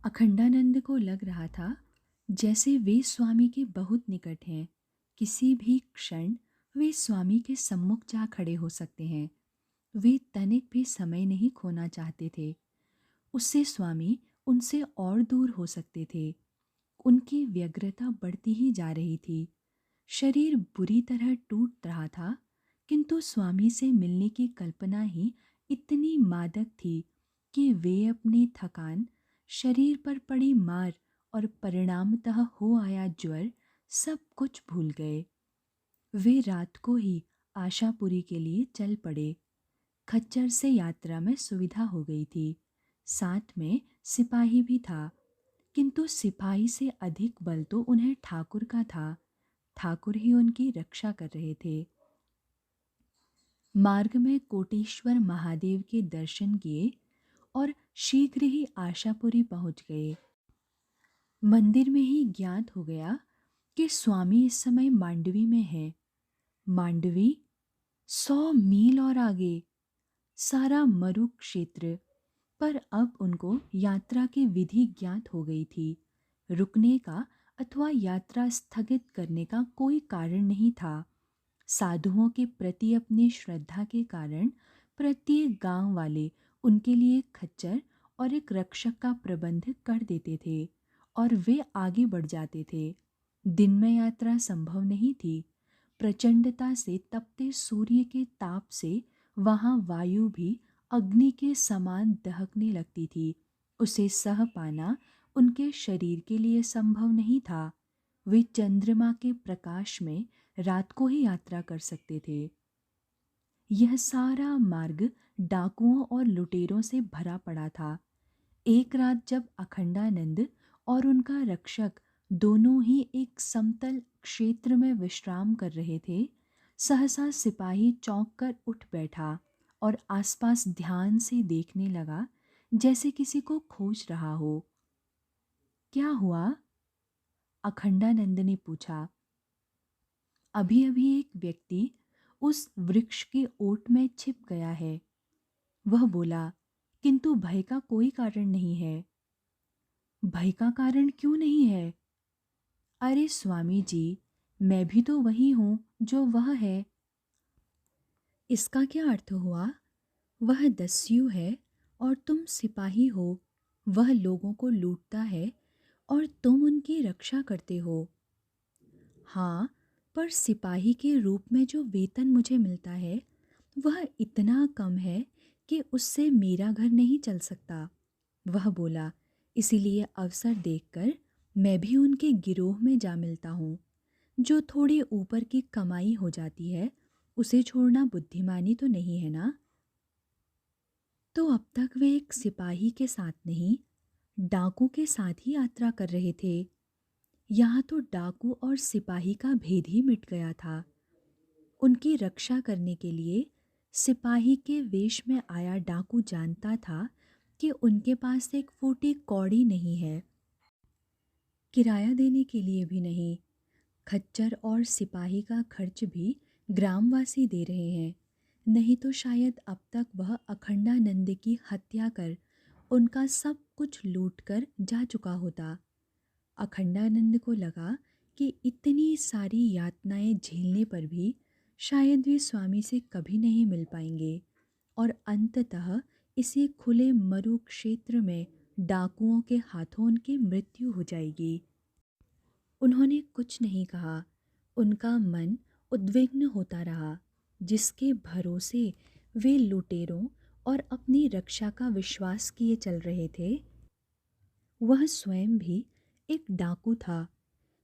अखंडानंद को लग रहा था जैसे वे स्वामी के बहुत निकट हैं। किसी भी क्षण वे स्वामी के सम्मुख जा खड़े हो सकते हैं। वे तनिक भी समय नहीं खोना चाहते थे। उससे स्वामी उनसे और दूर हो सकते थे। उनकी व्यग्रता बढ़ती ही जा रही थी। शरीर बुरी तरह टूट रहा था, किंतु स्वामी से मिलने की कल्पना ही इतनी मादक थी कि वे अपनी थकान, शरीर पर पड़ी मार और परिणामतः हो आया ज्वर सब कुछ भूल गए। वे रात को ही आशापुरी के लिए चल पड़े। खच्चर से यात्रा में सुविधा हो गई थी। साथ में सिपाही भी था, किंतु सिपाही से अधिक बल तो उन्हें ठाकुर का था। ठाकुर ही उनकी रक्षा कर रहे थे। मार्ग में कोटेश्वर महादेव के दर्शन किए और शीघ्र ही आशापुरी पहुंच गए। मंदिर में ही ज्ञात हो गया कि स्वामी इस समय मांडवी में है। मांडवी 100 मील और आगे सारा मरु क्षेत्र। पर अब उनको यात्रा की विधि ज्ञात हो गई थी। रुकने का अथवा यात्रा स्थगित करने का कोई कारण नहीं था। साधुओं के प्रति अपनी श्रद्धा के कारण प्रत्येक गांव वाले उनके लिए खच्चर और एक रक्षक का प्रबंध कर देते थे और वे आगे बढ़ जाते थे। दिन में यात्रा संभव नहीं थी। प्रचंडता से तपते सूर्य के ताप से वहां वायु भी अग्नि के समान दहकने लगती थी। उसे सह पाना उनके शरीर के लिए संभव नहीं था। वे चंद्रमा के प्रकाश में रात को ही यात्रा कर सकते थे। यह सारा मार्ग डाकुओं और लुटेरों से भरा पड़ा था। एक रात जब अखंडानंद और उनका रक्षक दोनों ही एक समतल क्षेत्र में विश्राम कर रहे थे, सहसा सिपाही चौंक कर उठ बैठा और आसपास ध्यान से देखने लगा, जैसे किसी को खोज रहा हो। क्या हुआ? अखंडानंद ने पूछा। अभी अभी एक व्यक्ति उस वृक्ष की ओट में छिप गया है, वह बोला, किंतु भय का कोई कारण नहीं है। भय का कारण क्यों नहीं है? अरे स्वामी जी, मैं भी तो वही हूं जो वह है। इसका क्या अर्थ हुआ? वह दस्यु है और तुम सिपाही हो। वह लोगों को लूटता है और तुम उनकी रक्षा करते हो। हाँ, पर सिपाही के रूप में जो वेतन मुझे मिलता है वह इतना कम है कि उससे मेरा घर नहीं चल सकता। वह बोला, इसीलिए अवसर देखकर मैं भी उनके गिरोह में जा मिलता हूँ। जो थोड़ी ऊपर की कमाई हो जाती है उसे छोड़ना बुद्धिमानी तो नहीं है ना? तो अब तक वे एक सिपाही के साथ नहीं, डाकू के साथ ही यात्रा कर रहे थे। यहाँ तो डाकू और सिपाही का भेद ही मिट गया था। उनकी रक्षा करने के लिए सिपाही के वेश में आया डाकू जानता था कि उनके पास एक फूटी कौड़ी नहीं है, किराया देने के लिए भी नहीं। खच्चर और सिपाही का खर्च भी ग्रामवासी दे रहे हैं। नहीं तो शायद अब तक वह अखंडानंद की हत्या कर उनका सब कुछ लूट कर जा चुका होता। अखंडानंद को लगा कि इतनी सारी यातनाएं झेलने पर भी शायद वे स्वामी से कभी नहीं मिल पाएंगे और अंततः इसी खुले मरु क्षेत्र में डाकुओं के हाथों उनकी मृत्यु हो जाएगी। उन्होंने कुछ नहीं कहा। उनका मन उद्विग्न होता रहा। जिसके भरोसे वे लुटेरों और अपनी रक्षा का विश्वास किए चल रहे थे, वह स्वयं भी एक डाकू था।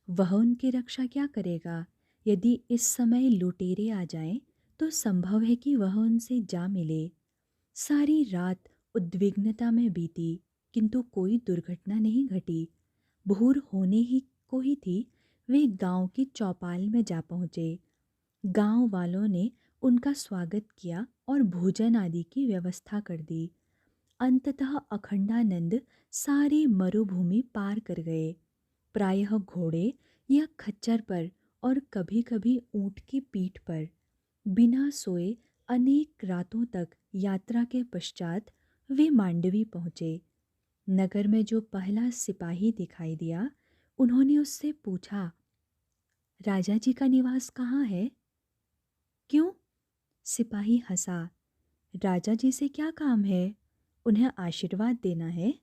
वह उनकी रक्षा क्या करेगा? यदि इस समय लुटेरे आ जाएं, तो संभव है कि वह उनसे जा मिले। सारी रात उद्विग्नता में बीती, किंतु कोई दुर्घटना नहीं घटी। भोर होने ही को ही थी, वे गांव की चौपाल में जा पहुँचे। गांव वालों ने उनका स्वागत किया और भोजन आदि की व्यवस्था कर दी। अंततः अखंडानंद सारी मरुभूमि पार कर गए, प्रायः घोड़े या खच्चर पर और कभी-कभी ऊंट की पीठ पर। बिना सोए अनेक रातों तक यात्रा के पश्चात वे मांडवी पहुँचे। नगर में जो पहला सिपाही दिखाई दिया, उन्होंने उससे पूछा, राजा जी का निवास कहाँ है? क्यों? सिपाही हंसा। राजा जी से क्या काम है? उन्हें आशीर्वाद देना है?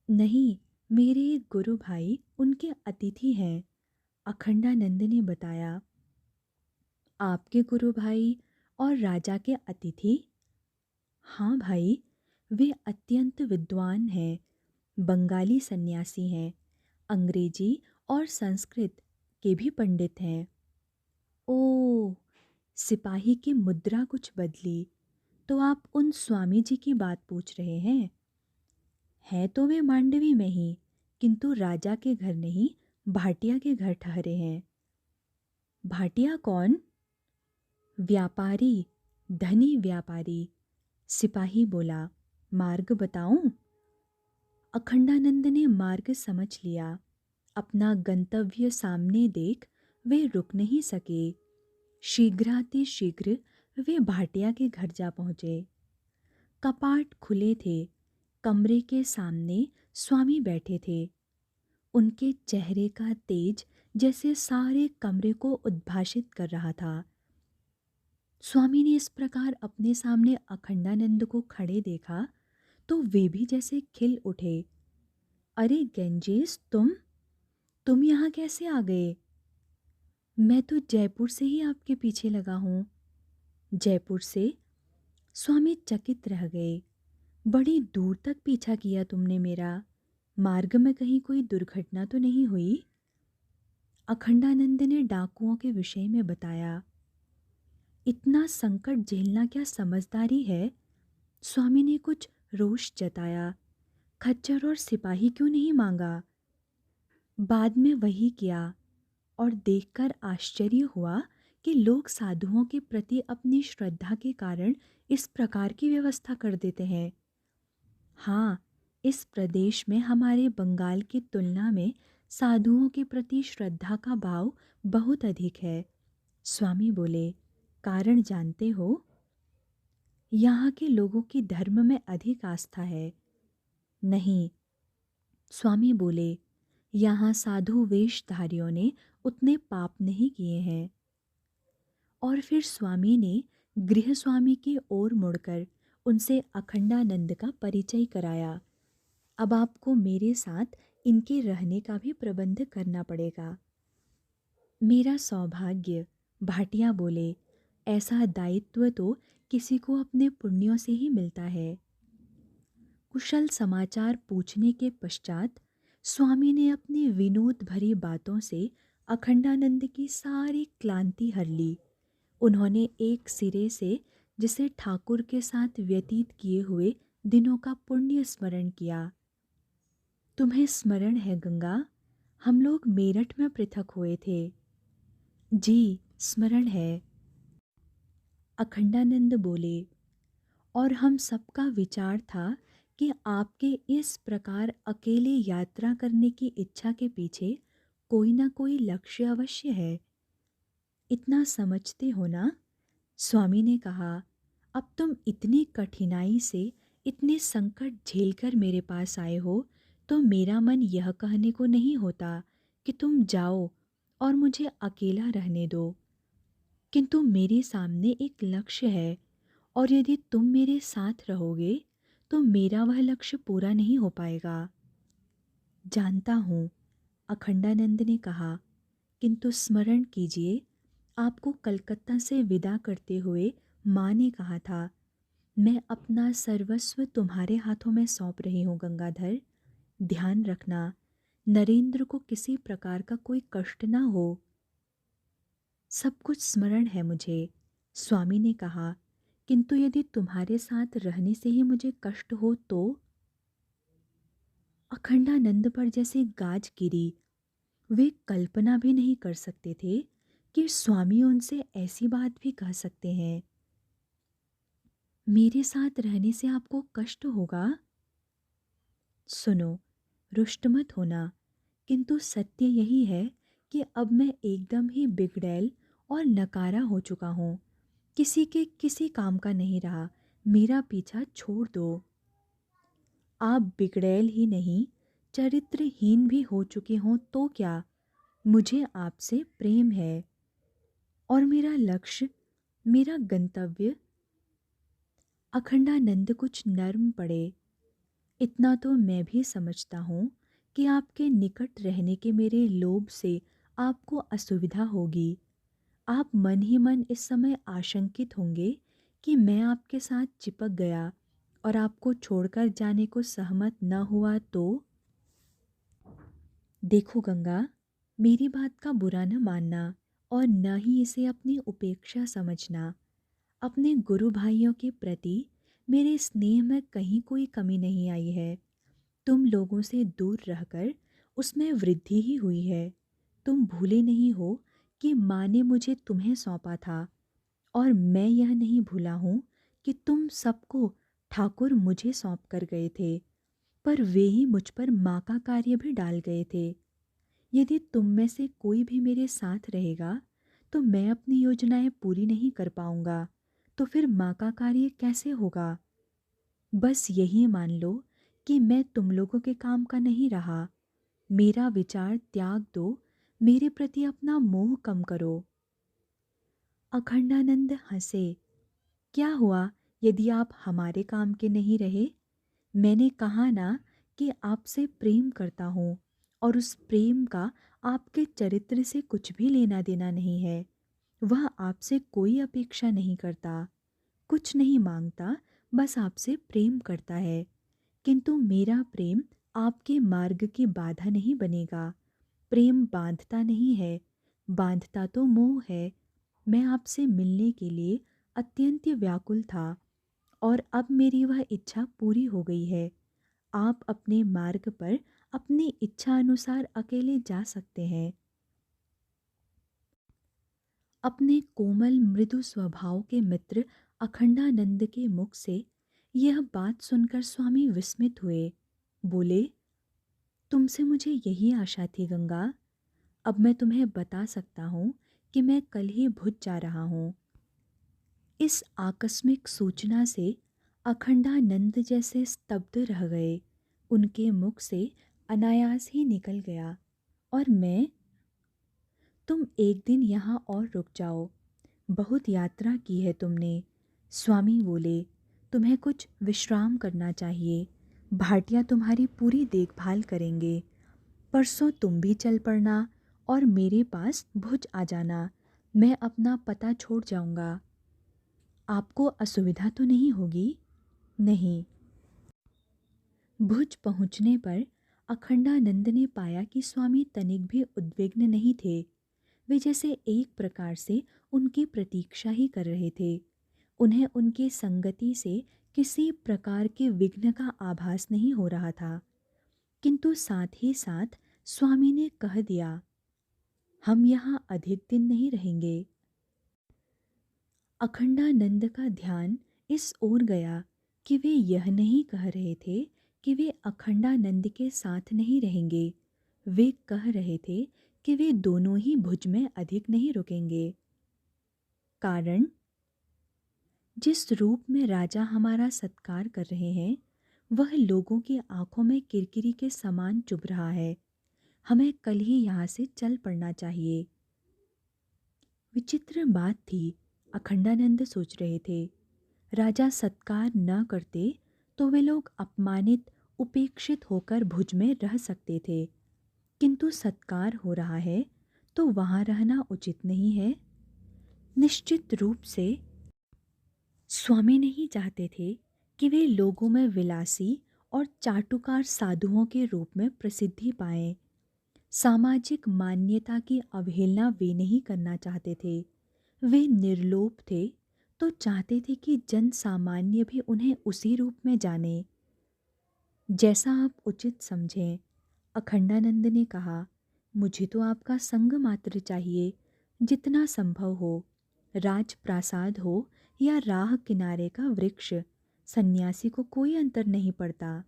नहीं, मेरे एक गुरु भाई उनके अतिथि हैं, अखंडानंद ने बताया। आपके गुरु भाई और राजा के अतिथि? हाँ भाई, वे अत्यंत विद्वान हैं, बंगाली सन्यासी हैं, अंग्रेजी और संस्कृत के भी पंडित हैं। ओह! सिपाही की मुद्रा कुछ बदली। तो आप उन स्वामी जी की बात पूछ रहे हैं? हैं तो वे मांडवी में ही, किंतु राजा के घर नहीं, भाटिया के घर ठहरे हैं। भाटिया कौन? व्यापारी, धनी व्यापारी। सिपाही बोला, मार्ग बताऊं? अखंडानंद ने मार्ग समझ लिया। अपना गंतव्य सामने देख वे रुक नहीं सके। शीघ्रातिशीघ्र वे भाटिया के घर जा पहुँचे। कपाट खुले थे। कमरे के सामने स्वामी बैठे थे। उनके चेहरे का तेज जैसे सारे कमरे को उद्भाषित कर रहा था। स्वामी ने इस प्रकार अपने सामने अखंडानंद को खड़े देखा तो वे भी जैसे खिल उठे। अरे गंजेश, तुम यहाँ कैसे आ गए? मैं तो जयपुर से ही आपके पीछे लगा हूँ। जयपुर से? स्वामी चकित रह गए। बड़ी दूर तक पीछा किया तुमने मेरा। मार्ग में कहीं कोई दुर्घटना तो नहीं हुई? अखंडानंद ने डाकुओं के विषय में बताया। इतना संकट झेलना क्या समझदारी है? स्वामी ने कुछ रोष जताया। खच्चर और सिपाही क्यों नहीं मांगा? बाद में वही किया और देखकर आश्चर्य हुआ कि लोग साधुओं के प्रति अपनी श्रद्धा के कारण इस प्रकार की व्यवस्था कर देते हैं। हाँ, इस प्रदेश में हमारे बंगाल की तुलना में साधुओं के प्रति श्रद्धा का भाव बहुत अधिक है। स्वामी बोले, कारण जानते हो? यहाँ के लोगों की धर्म में अधिक आस्था है। नहीं, स्वामी बोले, यहाँ साधु वेशधारियों ने उतने पाप नहीं किए हैं। और फिर स्वामी ने गृह स्वामी की ओर मुड़कर उनसे अखंडानंद का परिचय कराया। अब आपको मेरे साथ इनके रहने का भी प्रबंध करना पड़ेगा। मेरा सौभाग्य, भाटिया बोले, ऐसा दायित्व तो किसी को अपने पुण्यों से ही मिलता है। कुशल समाचार पूछने के पश्चात स्वामी ने अपनी विनोद भरी बातों से अखंडानंद की सारी क्लांति हर ली। उन्होंने एक सिरे से जिसे ठाकुर के साथ व्यतीत किए हुए दिनों का पुण्य स्मरण किया। तुम्हें स्मरण है गंगा, हम लोग मेरठ में पृथक हुए थे? जी, स्मरण है। अखंडानंद बोले, और हम सबका विचार था कि आपके इस प्रकार अकेले यात्रा करने की इच्छा के पीछे कोई ना कोई लक्ष्य अवश्य है। इतना समझते हो ना? स्वामी ने कहा, अब तुम इतनी कठिनाई से, इतने संकट झेलकर मेरे पास आए हो तो मेरा मन यह कहने को नहीं होता कि तुम जाओ और मुझे अकेला रहने दो। किंतु मेरे सामने एक लक्ष्य है और यदि तुम मेरे साथ रहोगे तो मेरा वह लक्ष्य पूरा नहीं हो पाएगा। जानता हूँ, अखंडानंद ने कहा, किंतु स्मरण कीजिए, आपको कलकत्ता से विदा करते हुए माँ ने कहा था, मैं अपना सर्वस्व तुम्हारे हाथों में सौंप रही हूँ गंगाधर। ध्यान रखना, नरेंद्र को किसी प्रकार का कोई कष्ट ना हो। सब कुछ स्मरण है मुझे, स्वामी ने कहा, किंतु यदि तुम्हारे साथ रहने से ही मुझे कष्ट हो तो? अखंडानंद पर जैसे गाज गिरी। वे कल्पना भी नहीं कर सकते थे कि स्वामी उनसे ऐसी बात भी कह सकते हैं। मेरे साथ रहने से आपको कष्ट होगा? सुनो, रुष्ट मत होना, किंतु सत्य यही है कि अब मैं एकदम ही बिगड़ैल और नकारा हो चुका हूँ। किसी के किसी काम का नहीं रहा। मेरा पीछा छोड़ दो। आप बिगड़ैल ही नहीं, चरित्रहीन भी हो चुके हों तो क्या, मुझे आपसे प्रेम है। और मेरा लक्ष्य, मेरा गंतव्य। अखंडानंद कुछ नर्म पड़े। इतना तो मैं भी समझता हूँ कि आपके निकट रहने के मेरे लोभ से आपको असुविधा होगी। आप मन ही मन इस समय आशंकित होंगे कि मैं आपके साथ चिपक गया और आपको छोड़कर जाने को सहमत न हुआ तो। देखो गंगा, मेरी बात का बुरा न मानना और न ही इसे अपनी उपेक्षा समझना। अपने गुरु भाइयों के प्रति मेरे स्नेह में कहीं कोई कमी नहीं आई है। तुम लोगों से दूर रहकर उसमें वृद्धि ही हुई है। तुम भूले नहीं हो कि माँ ने मुझे तुम्हें सौंपा था, और मैं यह नहीं भूला हूँ कि तुम सबको ठाकुर मुझे सौंप कर गए थे, पर वे ही मुझ पर माँ का कार्य भी डाल गए थे। यदि तुम में से कोई भी मेरे साथ रहेगा तो मैं अपनी योजनाएं पूरी नहीं कर पाऊंगा, तो फिर माँ का कार्य कैसे होगा। बस यही मान लो कि मैं तुम लोगों के काम का नहीं रहा। मेरा विचार त्याग दो, मेरे प्रति अपना मोह कम करो। अखंडानंद हंसे। क्या हुआ यदि आप हमारे काम के नहीं रहे? मैंने कहा ना कि आपसे प्रेम करता हूँ, और उस प्रेम का आपके चरित्र से कुछ भी लेना देना नहीं है। वह आपसे कोई अपेक्षा नहीं करता, कुछ नहीं मांगता, बस आपसे प्रेम करता है। किंतु मेरा प्रेम आपके मार्ग की बाधा नहीं बनेगा। प्रेम बांधता नहीं है, बांधता तो मोह है। मैं आपसे मिलने के लिए अत्यंत व्याकुल था, और अब मेरी वह इच्छा पूरी हो गई है। आप अपने मार्ग पर अपनी इच्छा अनुसार अकेले जा सकते हैं। अपने कोमल मृदु स्वभाव के मित्र अखंडानंद के मुख से यह बात सुनकर स्वामी विस्मित हुए। बोले, तुमसे मुझे यही आशा थी गंगा। अब मैं तुम्हें बता सकता हूँ कि मैं कल ही भुज जा रहा हूँ। इस आकस्मिक सूचना से अखंडानंद जैसे स्तब्ध रह गए। उनके मुख से अनायास ही निकल गया, और मैं, तुम एक दिन यहाँ और रुक जाओ, बहुत यात्रा की है तुमने। स्वामी बोले, तुम्हें कुछ विश्राम करना चाहिए। भाटिया तुम्हारी पूरी देखभाल करेंगे। परसों तुम भी चल पड़ना और मेरे पास भुज आ जाना। मैं अपना पता छोड़ जाऊंगा। आपको असुविधा तो नहीं होगी? नहीं। भुज पहुंचने पर अखंडानंद ने पाया कि स्वामी तनिक भी उद्विग्न नहीं थे। वे जैसे एक प्रकार से उनकी प्रतीक्षा ही कर रहे थे। उन्हें उनकी संगति से किसी प्रकार के विघ्न का आभास नहीं हो रहा था। किंतु साथ ही साथ स्वामी ने कह दिया, हम यहाँ अधिक दिन नहीं रहेंगे। अखंडानंद का ध्यान इस ओर गया कि वे यह नहीं कह रहे थे कि वे अखंडानंद के साथ नहीं रहेंगे। वे कह रहे थे कि वे दोनों ही भुज में अधिक नहीं रुकेंगे। कारण, जिस रूप में राजा हमारा सत्कार कर रहे हैं वह लोगों की आंखों में किरकिरी के समान चुभ रहा है। हमें कल ही यहाँ से चल पड़ना चाहिए। विचित्र बात थी, अखंडानंद सोच रहे थे। राजा सत्कार न करते तो वे लोग अपमानित, उपेक्षित होकर भुज में रह सकते थे, किंतु सत्कार हो रहा है तो वहाँ रहना उचित नहीं है। निश्चित रूप से स्वामी नहीं चाहते थे कि वे लोगों में विलासी और चाटुकार साधुओं के रूप में प्रसिद्धि पाएं। सामाजिक मान्यता की अवहेलना वे नहीं करना चाहते थे। वे निर्लोभ थे, तो चाहते थे कि जन सामान्य भी उन्हें उसी रूप में जाने जैसा आप उचित समझें। अखंडानंद ने कहा, मुझे तो आपका संग मात्र चाहिए, जितना संभव हो। राजप्रासाद हो या राह किनारे का वृक्ष, सन्यासी को कोई अंतर नहीं पड़ता।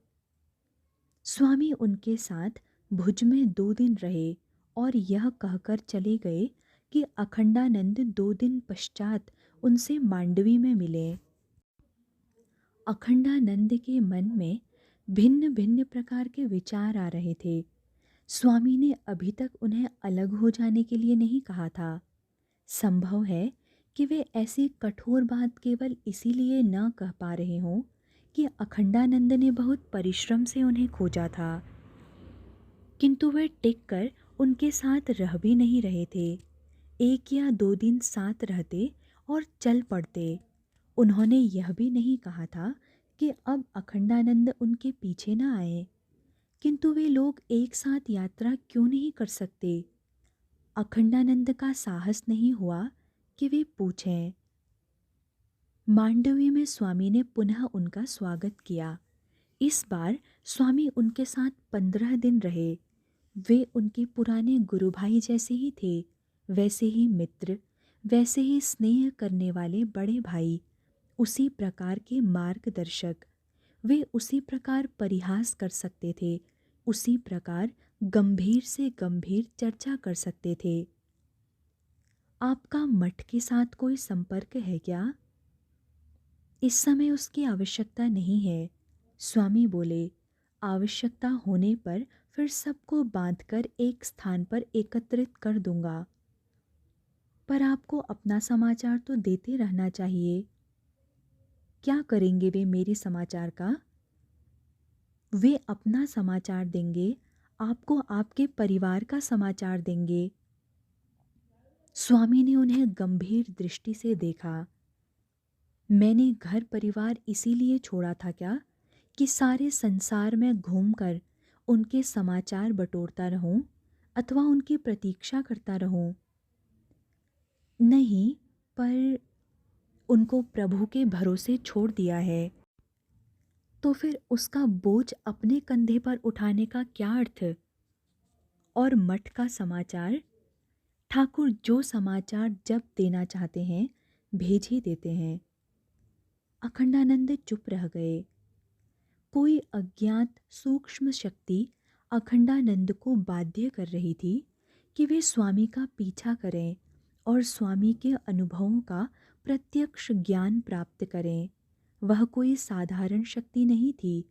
स्वामी उनके साथ भुज में 2 दिन रहे और यह कहकर चले गए कि अखंडानंद 2 दिन पश्चात उनसे मांडवी में मिले। अखंडानंद के मन में भिन्न भिन्न प्रकार के विचार आ रहे थे। स्वामी ने अभी तक उन्हें अलग हो जाने के लिए नहीं कहा था। संभव है कि वे ऐसी कठोर बात केवल इसीलिए न कह पा रहे हों कि अखंडानंद ने बहुत परिश्रम से उन्हें खोजा था, किंतु वे टिक कर उनके साथ रह भी नहीं रहे थे। 1 या 2 दिन साथ रहते और चल पड़ते। उन्होंने यह भी नहीं कहा था कि अब अखंडानंद उनके पीछे न आए, किंतु वे लोग एक साथ यात्रा क्यों नहीं कर सकते? अखंडानंद का साहस नहीं हुआ कि वे पूछें। मांडवी में स्वामी ने पुनः उनका स्वागत किया। इस बार स्वामी उनके साथ 15 दिन रहे। वे उनके पुराने गुरु भाई जैसे ही थे, वैसे ही मित्र, वैसे ही स्नेह करने वाले बड़े भाई, उसी प्रकार के मार्गदर्शक। वे उसी प्रकार परिहास कर सकते थे, उसी प्रकार गंभीर से गंभीर चर्चा कर सकते थे। आपका मठ के साथ कोई संपर्क है क्या? इस समय उसकी आवश्यकता नहीं है, स्वामी बोले। आवश्यकता होने पर फिर सबको बांधकर एक स्थान पर एकत्रित कर दूंगा। पर आपको अपना समाचार तो देते रहना चाहिए। क्या करेंगे वे मेरे समाचार का? वे अपना समाचार देंगे, आपको आपके परिवार का समाचार देंगे। स्वामी ने उन्हें गंभीर दृष्टि से देखा। मैंने घर परिवार इसीलिए छोड़ा था क्या कि सारे संसार में घूमकर उनके समाचार बटोरता रहूं अथवा उनकी प्रतीक्षा करता रहूं? नहीं, पर उनको प्रभु के भरोसे छोड़ दिया है। तो फिर उसका बोझ अपने कंधे पर उठाने का क्या अर्थ? और मठ का समाचार? ठाकुर जो समाचार जब देना चाहते हैं भेज ही देते हैं। अखंडानंद चुप रह गए। कोई अज्ञात सूक्ष्म शक्ति अखंडानंद को बाध्य कर रही थी कि वे स्वामी का पीछा करें और स्वामी के अनुभवों का प्रत्यक्ष ज्ञान प्राप्त करें। वह कोई साधारण शक्ति नहीं थी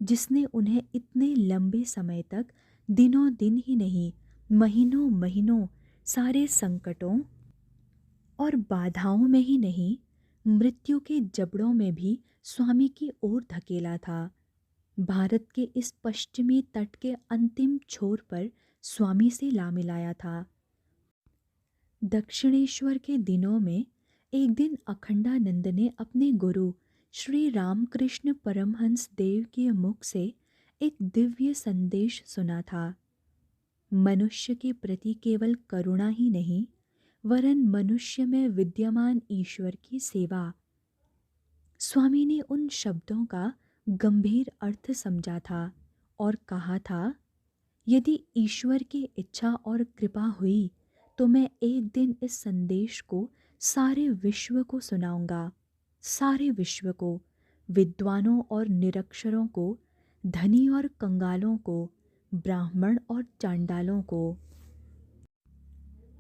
जिसने उन्हें इतने लंबे समय तक, दिनों दिन ही नहीं, महीनों महीनों सारे संकटों और बाधाओं में ही नहीं, मृत्यु के जबड़ों में भी स्वामी की ओर धकेला था। भारत के इस पश्चिमी तट के अंतिम छोर पर स्वामी से ला मिलाया था। दक्षिणेश्वर के दिनों में एक दिन अखंडानंद ने अपने गुरु श्री रामकृष्ण परमहंस देव के मुख से एक दिव्य संदेश सुना था। मनुष्य के प्रति केवल करुणा ही नहीं, वरन मनुष्य में विद्यमान ईश्वर की सेवा। स्वामी ने उन शब्दों का गंभीर अर्थ समझा था और कहा था, यदि ईश्वर की इच्छा और कृपा हुई तो मैं एक दिन इस संदेश को सारे विश्व को सुनाऊंगा, सारे विश्व को, विद्वानों और निरक्षरों को, धनी और कंगालों को, ब्राह्मण और चांडालों को।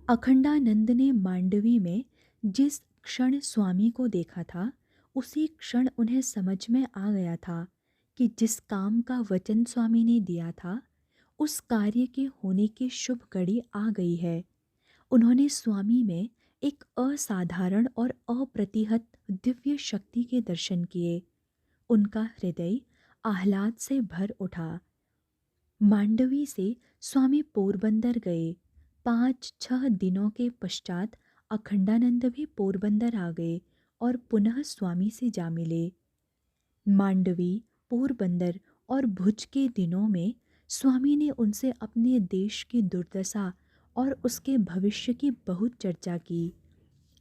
अखंडानंद ने मांडवी में जिस क्षण स्वामी को देखा था, उसी क्षण उन्हें समझ में आ गया था कि जिस काम का वचन स्वामी ने दिया था, उस कार्य के होने की शुभ घड़ी आ गई है। उन्होंने स्वामी में एक असाधारण और अप्रतिहत दिव्य शक्ति के दर्शन किए। उनका हृदय आह्लाद से भर उठा। मांडवी से स्वामी पोरबंदर गए। 5-6 दिनों के पश्चात अखंडानंद भी पोरबंदर आ गए और पुनः स्वामी से जा मिले। मांडवी, पोरबंदर और भुज के दिनों में स्वामी ने उनसे अपने देश की दुर्दशा और उसके भविष्य की बहुत चर्चा की।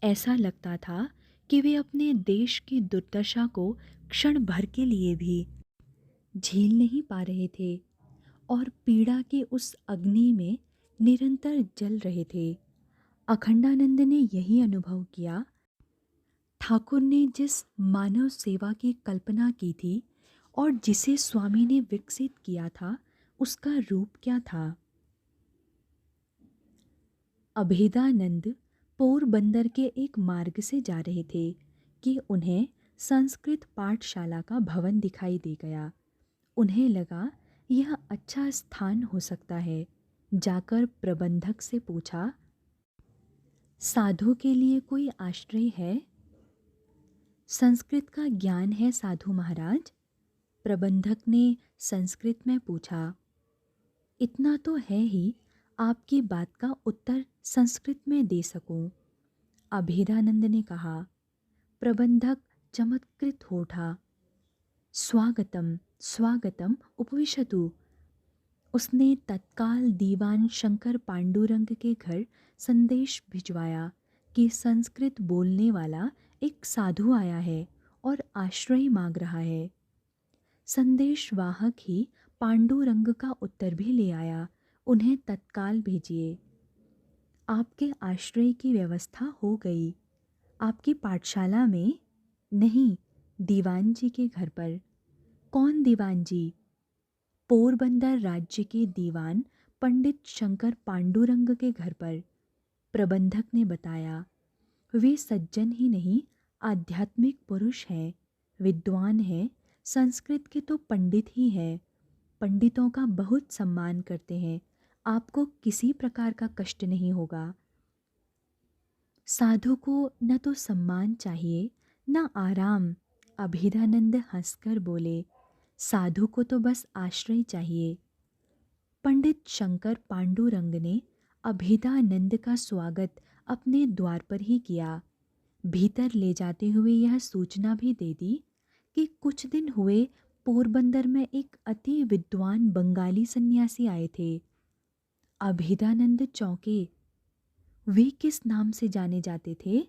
ऐसा लगता था कि वे अपने देश की दुर्दशा को क्षण भर के लिए भी झेल नहीं पा रहे थे और पीड़ा के उस अग्नि में निरंतर जल रहे थे। अखंडानंद ने यही अनुभव किया। ठाकुर ने जिस मानव सेवा की कल्पना की थी और जिसे स्वामी ने विकसित किया था, उसका रूप क्या था? अभेदानंद पोरबंदर के एक मार्ग से जा रहे थे कि उन्हें संस्कृत पाठशाला का भवन दिखाई दे गया। उन्हें लगा यह अच्छा स्थान हो सकता है। जाकर प्रबंधक से पूछा, साधु के लिए कोई आश्रय है? संस्कृत का ज्ञान है साधु महाराज। प्रबंधक ने संस्कृत में पूछा। इतना तो है ही, आपकी बात का उत्तर संस्कृत में दे सकूं। अभेदानंद ने कहा। प्रबंधक चमत्कृत हो उठा। स्वागतम स्वागतम उपविशतु। उसने तत्काल दीवान शंकर पांडुरंग के घर संदेश भिजवाया कि संस्कृत बोलने वाला एक साधु आया है और आश्रय मांग रहा है। संदेश वाहक ही पांडुरंग का उत्तर भी ले आया। उन्हें तत्काल भेजिए। आपके आश्रय की व्यवस्था हो गई। आपकी पाठशाला में? नहीं, दीवान जी के घर पर। कौन दीवान जी? पोरबंदर राज्य के दीवान पंडित शंकर पांडुरंग के घर पर, प्रबंधक ने बताया। वे सज्जन ही नहीं, आध्यात्मिक पुरुष हैं, विद्वान हैं, संस्कृत के तो पंडित ही हैं। पंडितों का बहुत सम्मान करते हैं। आपको किसी प्रकार का कष्ट नहीं होगा। साधु को न तो सम्मान चाहिए न आराम। अभेदानंद हंसकर बोले, साधु को तो बस आश्रय चाहिए। पंडित शंकर पांडुरंग ने अभेदानंद का स्वागत अपने द्वार पर ही किया। भीतर ले जाते हुए यह सूचना भी दे दी कि कुछ दिन हुए पोरबंदर में एक अति विद्वान बंगाली सन्यासी आए थे। अभेदानंद चौंके। वे किस नाम से जाने जाते थे?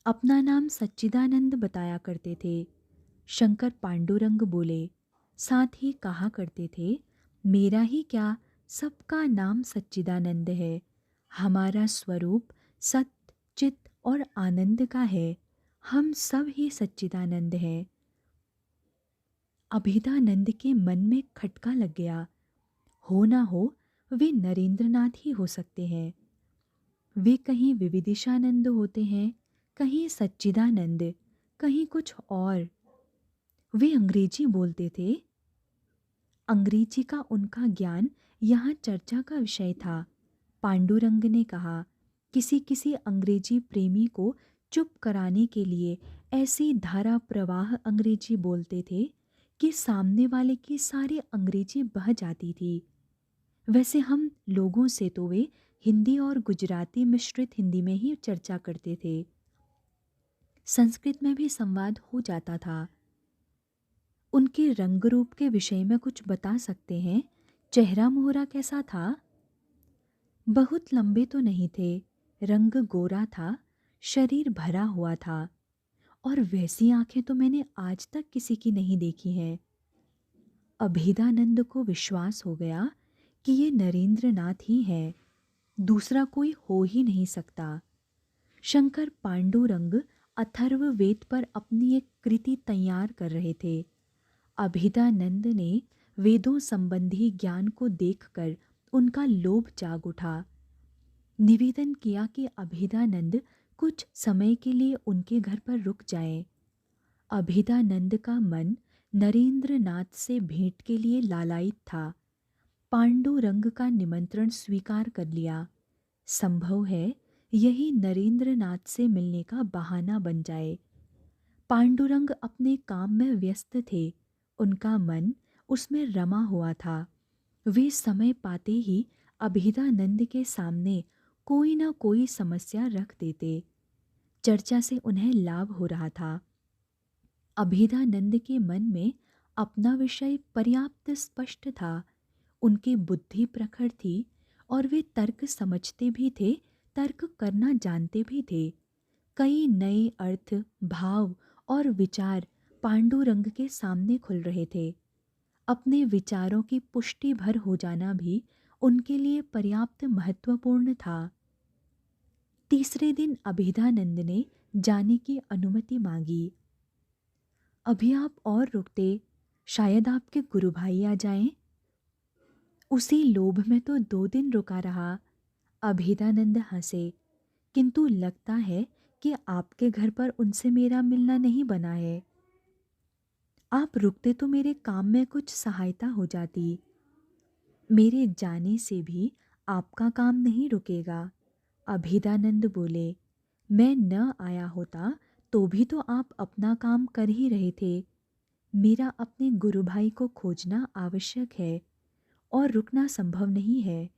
अपना नाम सच्चिदानंद बताया करते थे। शंकर पांडुरंग बोले। साथ ही कहा करते थे, मेरा ही क्या, सबका नाम सच्चिदानंद है। हमारा स्वरूप सत्य, चित्त और आनंद का है। हम सब ही सच्चिदानंद हैं। अभेदानंद के मन में खटका लग गया। हो ना हो, वे नरेंद्रनाथ ही हो सकते हैं। वे कहीं विविदिशानंद होते हैं, कहीं सच्चिदानंद, कहीं कुछ और। वे अंग्रेजी बोलते थे। अंग्रेजी का उनका ज्ञान यहाँ चर्चा का विषय था। पांडुरंग ने कहा, किसी किसी अंग्रेजी प्रेमी को चुप कराने के लिए ऐसी धारा प्रवाह अंग्रेजी बोलते थे कि सामने वाले की सारी अंग्रेजी बह जाती थी। वैसे हम लोगों से तो वे हिंदी और गुजराती मिश्रित हिंदी में ही चर्चा करते थे। संस्कृत में भी संवाद हो जाता था। उनके रंग रूप के विषय में कुछ बता सकते हैं? चेहरा मोहरा कैसा था? बहुत लंबे तो नहीं थे, रंग गोरा था, शरीर भरा हुआ था, और वैसी आंखें तो मैंने आज तक किसी की नहीं देखी हैं। अभेदानंद को विश्वास हो गया कि ये नरेंद्रनाथ ही है, दूसरा कोई हो ही नहीं सकता। शंकर पांडुरंग अथर्व वेद पर अपनी एक कृति तैयार कर रहे थे। अभेदानंद ने वेदों संबंधी ज्ञान को देखकर उनका लोभ जाग उठा। निवेदन किया कि अभेदानंद कुछ समय के लिए उनके घर पर रुक जाएं। अभेदानंद का मन नरेंद्रनाथ से भेंट के लिए लालायित था। पांडुरंग का निमंत्रण स्वीकार कर लिया। संभव है यही नरेंद्रनाथ से मिलने का बहाना बन जाए। पांडुरंग अपने काम में व्यस्त थे, उनका मन उसमें रमा हुआ था। वे समय पाते ही अभेदानंद के सामने कोई न कोई समस्या रख देते। चर्चा से उन्हें लाभ हो रहा था। अभेदानंद के मन में अपना विषय पर्याप्त स्पष्ट था। उनकी बुद्धि प्रखर थी और वे तर्क समझते भी थे, तर्क करना जानते भी थे। कई नए अर्थ, भाव और विचार पांडुरंग के सामने खुल रहे थे। अपने विचारों की पुष्टि भर हो जाना भी उनके लिए पर्याप्त महत्वपूर्ण था। तीसरे दिन अभेदानंद ने जाने की अनुमति मांगी। अभी आप और रुकते, शायद आपके गुरु भाई आ जाएं। उसी लोभ में तो 2 दिन रुका रहा। अभेदानंद हंसे। किंतु लगता है कि आपके घर पर उनसे मेरा मिलना नहीं बना है। आप रुकते तो मेरे काम में कुछ सहायता हो जाती। मेरे जाने से भी आपका काम नहीं रुकेगा। अभेदानंद बोले, मैं न आया होता तो भी तो आप अपना काम कर ही रहे थे। मेरा अपने गुरु भाई को खोजना आवश्यक है और रुकना संभव नहीं है।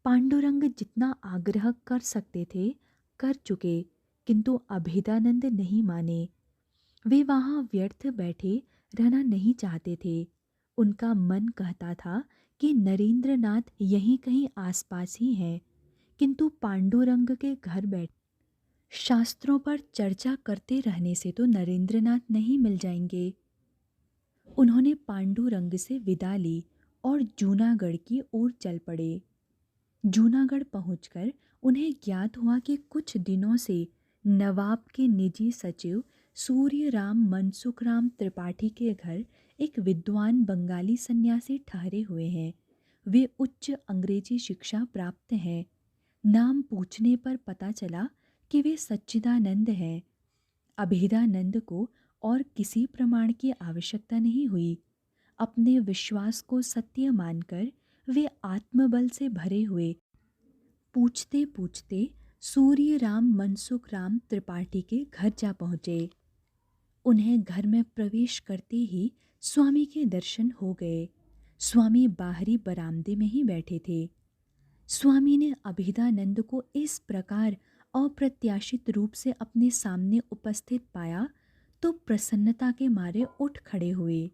पांडुरंग जितना आग्रह कर सकते थे कर चुके, किंतु अभेदानंद नहीं माने। वे वहां व्यर्थ बैठे रहना नहीं चाहते थे। उनका मन कहता था कि नरेंद्रनाथ यहीं कहीं आसपास ही है, किंतु पांडुरंग के घर बैठ शास्त्रों पर चर्चा करते रहने से तो नरेंद्रनाथ नहीं मिल जाएंगे। उन्होंने पांडुरंग से विदा ली और जूनागढ़ की ओर चल पड़े। जूनागढ़ पहुंचकर उन्हें ज्ञात हुआ कि कुछ दिनों से नवाब के निजी सचिव सूर्यराम मनसुखराम त्रिपाठी के घर एक विद्वान बंगाली सन्यासी ठहरे हुए हैं। वे उच्च अंग्रेजी शिक्षा प्राप्त हैं। नाम पूछने पर पता चला कि वे सच्चिदानंद हैं। अभेदानंद को और किसी प्रमाण की आवश्यकता नहीं हुई। अपने विश्वास को सत्य मानकर वे आत्मबल से भरे हुए पूछते पूछते सूर्यराम मनसुखराम त्रिपाठी के घर जा पहुँचे। उन्हें घर में प्रवेश करते ही स्वामी के दर्शन हो गए। स्वामी बाहरी बरामदे में ही बैठे थे। स्वामी ने अभेदानंद को इस प्रकार अप्रत्याशित रूप से अपने सामने उपस्थित पाया तो प्रसन्नता के मारे उठ खड़े हुए।